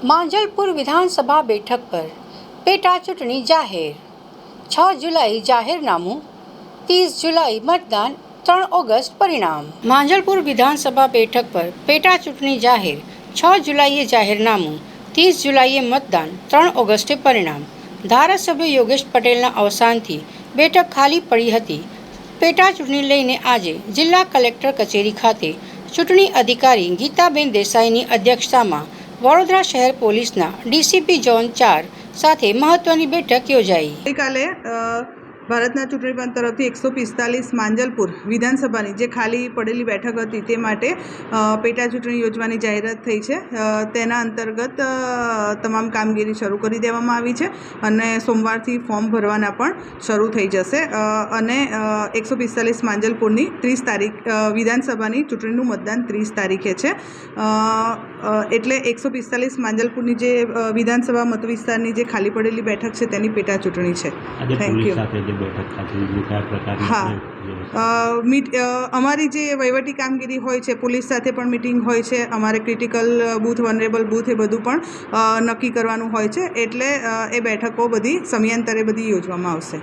માંજલપુર વિધાનસભા બેઠક પર પેટા ચૂંટણી જાહેર 6 જુલાઈ જાહેરનામું 30 જુલાઈ મતદાન 3 ઓગસ્ટ પરિણામ। માંજલપુર વિધાનસભા બેઠક પર પેટા ચૂંટણી જાહેર 6 જુલાઈએ જાહેરનામું 30 જુલાઈએ મતદાન 3 ઓગસ્ટે પરિણામ। ધારાસભ્ય યોગેશ પટેલના અવસાનથી બેઠક ખાલી પડી હતી। પેટા ચૂંટણી લઈને આજે જિલ્લા કલેક્ટર કચેરી ખાતે ચૂંટણી અધિકારી ગીતાબેન દેસાઈની અધ્યક્ષતામાં વડોદરા શહેર પોલીસના ડીસીપી ઝોન 4 સાથે મહત્વની બેઠક યોજાઈ। ગઈકાલે ભારતના ચૂંટણી પંચ તરફથી 145 માંજલપુર વિધાનસભાની જે ખાલી પડેલી બેઠક હતી તે માટે પેટા ચૂંટણી યોજવાની જાહેરાત થઈ છે। તેના અંતર્ગત તમામ કામગીરી શરૂ કરી દેવામાં આવી છે અને સોમવારથી ફોર્મ ભરવાના પણ શરૂ થઈ જશે અને 145 માંજલપુરની 30 તારીખ વિધાનસભાની ચૂંટણીનું મતદાન 30 તારીખે છે। એટલે 145 માંજલપુરની જે વિધાનસભા મતવિસ્તારની જે ખાલી પડેલી બેઠક છે તેની પેટા ચૂંટણી છે। Thank you. અમારી જે વહીવટી કામગીરી હોય છે, પોલીસ સાથે પણ મિટિંગ હોય છે, અમારે ક્રિટિકલ બૂથ, વનરેબલ બૂથ એ બધું પણ નક્કી કરવાનું હોય છે, એટલે એ બેઠકો બધી સમયાંતરે બધી યોજવામાં આવશે।